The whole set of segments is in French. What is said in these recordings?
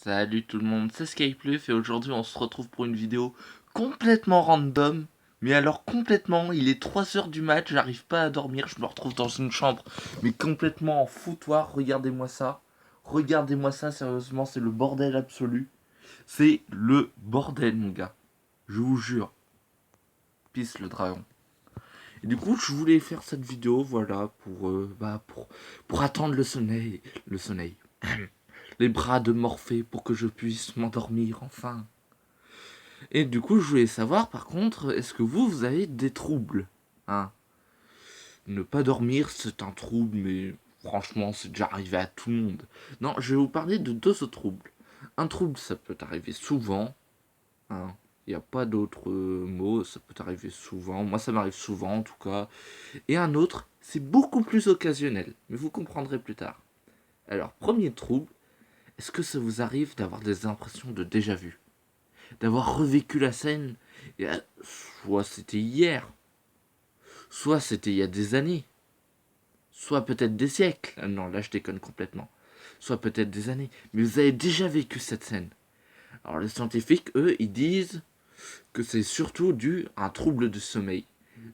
Salut tout le monde, c'est Skypluf et aujourd'hui on se retrouve pour une vidéo complètement random. Mais alors complètement, il est 3 heures du mat, j'arrive pas à dormir, je me retrouve dans une chambre mais complètement en foutoir, regardez-moi ça. Regardez-moi ça, sérieusement, c'est le bordel absolu. C'est le bordel mon gars, je vous jure. Peace le dragon. Et du coup je voulais faire cette vidéo, voilà, pour attendre le sommeil. Le sommeil. Les bras de Morphée pour que je puisse m'endormir enfin. Et du coup, je voulais savoir, par contre, est-ce que vous avez des troubles, hein? Ne pas dormir, c'est un trouble, mais franchement, c'est déjà arrivé à tout le monde. Non, je vais vous parler de deux autres troubles. Un trouble, ça peut arriver souvent, hein. Il n'y a pas d'autre mot, ça peut arriver souvent. Moi, ça m'arrive souvent, en tout cas. Et un autre, c'est beaucoup plus occasionnel, mais vous comprendrez plus tard. Alors, premier trouble, est-ce que ça vous arrive d'avoir des impressions de déjà-vu? D'avoir revécu la scène, soit c'était hier, soit c'était il y a des années, soit peut-être des siècles. Ah non, là je déconne complètement. Soit peut-être des années, mais vous avez déjà vécu cette scène. Alors les scientifiques, eux, ils disent que c'est surtout dû à un trouble de sommeil.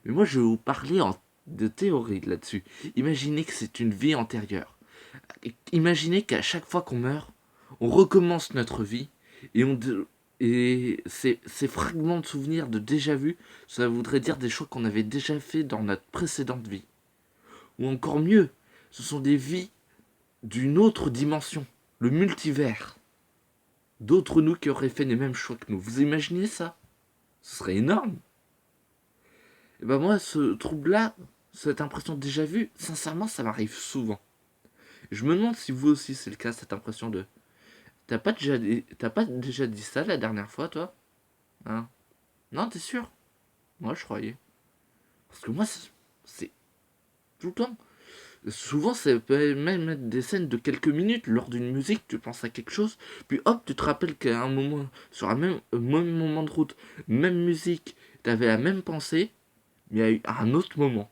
Mais moi je vais vous parler de théorie là-dessus. Imaginez que c'est une vie antérieure. Imaginez qu'à chaque fois qu'on meurt, on recommence notre vie et ces fragments de souvenirs de déjà-vu, ça voudrait dire des choses qu'on avait déjà fait dans notre précédente vie. Ou encore mieux, ce sont des vies d'une autre dimension, le multivers. D'autres nous qui auraient fait les mêmes choix que nous. Vous imaginez ça? Ce serait énorme. Et ben moi, ce trouble-là, cette impression de déjà-vu, sincèrement, ça m'arrive souvent. Je me demande si vous aussi c'est le cas, cette impression de... T'as pas déjà dit ça la dernière fois, toi? Hein? Non, t'es sûr? Moi, je croyais. Parce que moi, c'est tout le temps. Souvent, ça peut même être des scènes de quelques minutes. Lors d'une musique, tu penses à quelque chose, puis hop, tu te rappelles qu'à un moment, sur un même moment de route, même musique, t'avais la même pensée, mais à un autre moment.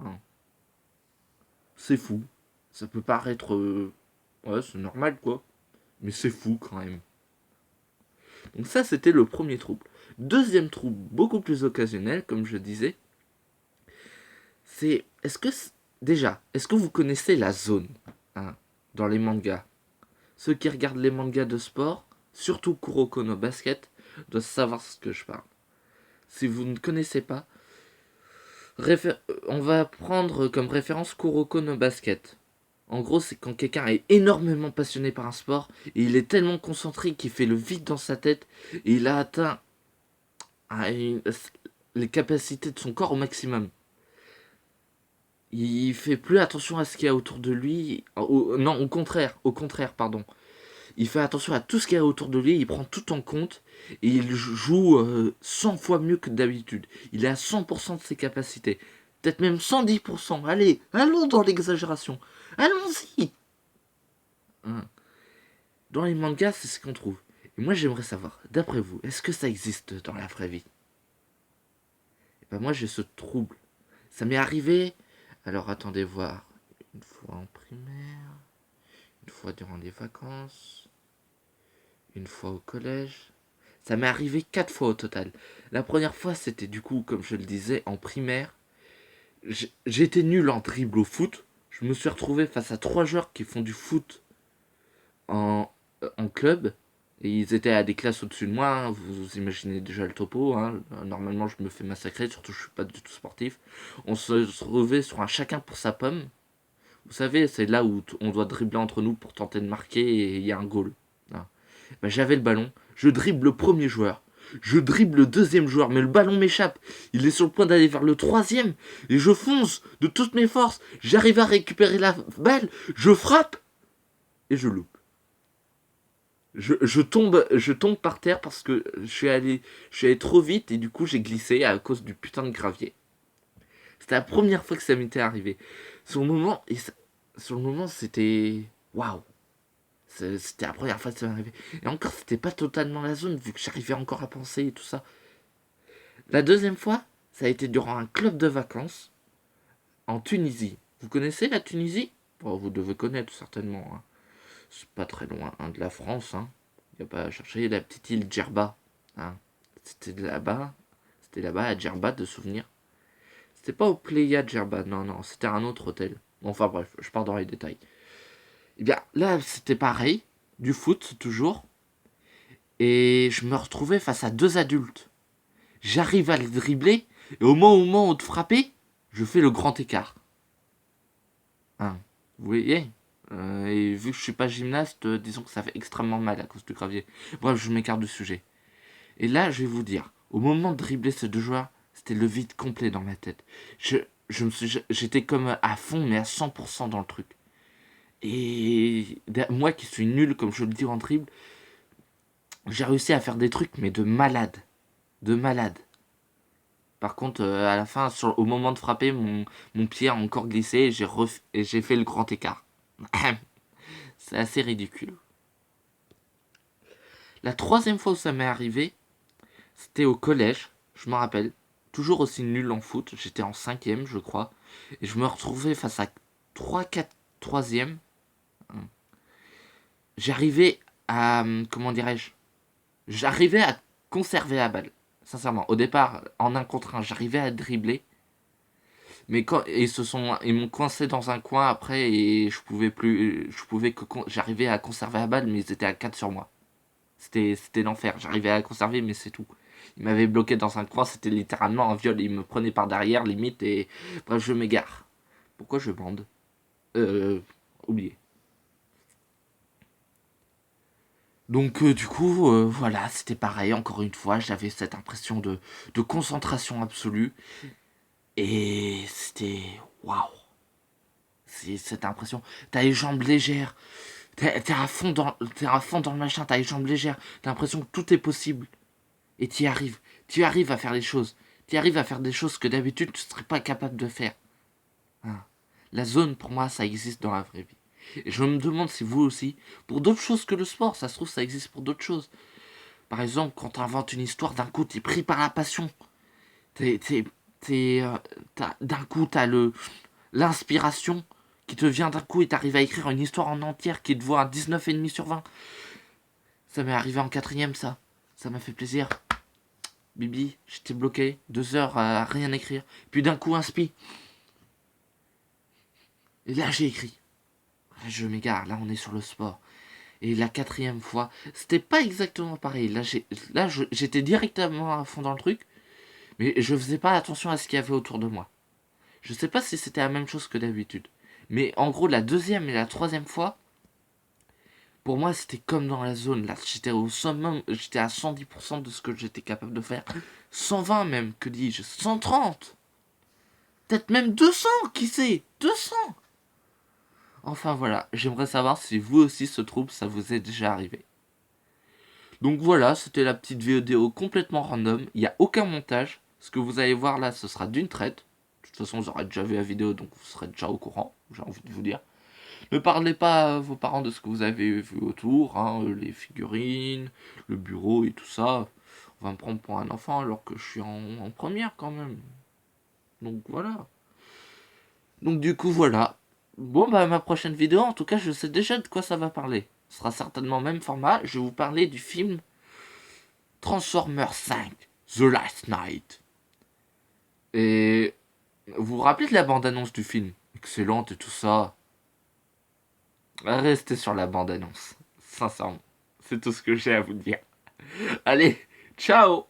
Hein. C'est fou. Ça peut paraître... ouais, c'est normal, quoi. Mais c'est fou, quand même. Donc ça, c'était le premier trouble. Deuxième trouble, beaucoup plus occasionnel, comme je disais, c'est... Déjà, est-ce que vous connaissez la zone, hein, dans les mangas? Ceux qui regardent les mangas de sport, surtout Kuroko no Basket, doivent savoir ce que je parle. Si vous ne connaissez pas, on va prendre comme référence Kuroko no Basket. En gros, c'est quand quelqu'un est énormément passionné par un sport, et il est tellement concentré qu'il fait le vide dans sa tête, et il a atteint les capacités de son corps au maximum. Il fait plus attention à ce qu'il y a autour de lui. Non, au contraire, pardon. Il fait attention à tout ce qu'il y a autour de lui, il prend tout en compte et il joue 100 fois mieux que d'habitude. Il est à 100% de ses capacités. Peut-être même 110%. Allez, allons dans l'exagération. Allons-y. Hein. Dans les mangas, c'est ce qu'on trouve. Et moi, j'aimerais savoir, d'après vous, est-ce que ça existe dans la vraie vie? Et ben moi, j'ai ce trouble. Ça m'est arrivé. Alors, attendez voir. Une fois en primaire, une fois durant les vacances, une fois au collège. Ça m'est arrivé 4 fois au total. La première fois, c'était du coup, comme je le disais, en primaire. J'étais nul en dribble au foot. Je me suis retrouvé face à 3 joueurs qui font du foot en, en club. Et ils étaient à des classes au-dessus de moi. Hein. Vous imaginez déjà le topo. Hein. Normalement, je me fais massacrer. Surtout, je suis pas du tout sportif. On se retrouvait sur un chacun pour sa pomme. Vous savez, c'est là où on doit dribbler entre nous pour tenter de marquer et il y a un goal. Hein. Ben, j'avais le ballon. Je dribble le premier joueur. Je dribble le deuxième joueur, mais le ballon m'échappe. Il est sur le point d'aller vers le troisième. Et je fonce de toutes mes forces. J'arrive à récupérer la balle. Je frappe. Et je loupe. Je tombe par terre parce que je suis allé trop vite et du coup j'ai glissé à cause du putain de gravier. C'était la première fois que ça m'était arrivé. Sur le moment, sur le moment c'était... Waouh. C'était la première fois que ça m'arrivait. Et encore, c'était pas totalement la zone, vu que j'arrivais encore à penser et tout ça. La deuxième fois, ça a été durant un club de vacances en Tunisie. Vous connaissez la Tunisie? Bon, vous devez connaître certainement. Hein. C'est pas très loin hein, de la France. Hein. Il n'y a pas à chercher la petite île Djerba. Hein. C'était là-bas à Djerba de souvenir. C'était pas au Playa Djerba, non, c'était un autre hôtel. Enfin bref, je pars dans les détails. Et bien là, c'était pareil, du foot toujours. Et je me retrouvais face à deux adultes. J'arrive à les dribbler, et au moment de frapper, je fais le grand écart. Hein. Vous voyez et vu que je suis pas gymnaste, disons que ça fait extrêmement mal à cause du gravier. Bref, je m'écarte du sujet. Et là, je vais vous dire, au moment de dribbler ces deux joueurs, c'était le vide complet dans ma tête. J'étais comme à fond, mais à 100% dans le truc. Et moi qui suis nul, comme je le dis en dribble, j'ai réussi à faire des trucs, mais de malade. De malade. Par contre, à la fin, au moment de frapper, mon pied a encore glissé et j'ai fait le grand écart. C'est assez ridicule. La troisième fois où ça m'est arrivé, c'était au collège, je me rappelle. Toujours aussi nul en foot, j'étais en 5ème, je crois. Et je me retrouvais face à 3-4 troisième. J'arrivais à... Comment dirais-je? J'arrivais à conserver la balle. Sincèrement, au départ, en 1 contre 1, j'arrivais à dribbler. Mais quand ils m'ont coincé dans un coin après et j'arrivais à conserver la balle, mais ils étaient à 4 sur moi. C'était l'enfer. J'arrivais à la conserver, mais c'est tout. Ils m'avaient bloqué dans un coin, c'était littéralement un viol. Ils me prenaient par derrière, limite, et bref, je m'égare. Pourquoi je bande oublié. Donc du coup, voilà, c'était pareil. Encore une fois, j'avais cette impression de concentration absolue. Et c'était... Waouh. C'est cette impression. T'as les jambes légères. T'es à fond dans le machin, t'as les jambes légères. T'as l'impression que tout est possible. Et t'y arrives. Tu arrives à faire les choses. Tu arrives à faire des choses que d'habitude tu serais pas capable de faire. Hein. La zone, pour moi, ça existe dans la vraie vie. Et je me demande si vous aussi, pour d'autres choses que le sport, ça se trouve, ça existe pour d'autres choses. Par exemple, quand t'inventes une histoire, d'un coup, t'es pris par la passion. D'un coup, t'as l'inspiration qui te vient d'un coup et t'arrives à écrire une histoire en entière qui te vaut un 19,5 sur 20. Ça m'est arrivé en 4ème, ça. Ça m'a fait plaisir. Bibi, j'étais bloqué 2 heures à rien écrire. Puis d'un coup, un spi. Et là, j'ai écrit. Je m'égare, là, on est sur le sport. Et la 4ème fois, c'était pas exactement pareil. Là, j'étais directement à fond dans le truc, mais je faisais pas attention à ce qu'il y avait autour de moi. Je sais pas si c'était la même chose que d'habitude. Mais en gros, la 2ème et la 3ème fois, pour moi, c'était comme dans la zone. Là, j'étais au summum, j'étais à 110% de ce que j'étais capable de faire. 120 même, que dis-je, 130. Peut-être même 200, qui sait, 200. Enfin voilà, j'aimerais savoir si vous aussi ce trouble, ça vous est déjà arrivé. Donc voilà, c'était la petite vidéo complètement random. Il n'y a aucun montage. Ce que vous allez voir là, ce sera d'une traite. De toute façon, vous aurez déjà vu la vidéo, donc vous serez déjà au courant, j'ai envie de vous dire. Ne parlez pas à vos parents de ce que vous avez vu autour, hein, les figurines, le bureau et tout ça. On va me prendre pour un enfant alors que je suis en première quand même. Donc voilà. Donc du coup voilà. Bon bah ma prochaine vidéo, en tout cas je sais déjà de quoi ça va parler. Ce sera certainement le même format. Je vais vous parler du film Transformers 5, The Last Night. Et vous vous rappelez de la bande-annonce du film? Excellente et tout ça. Restez sur la bande-annonce. Sincèrement. C'est tout ce que j'ai à vous dire. Allez, ciao!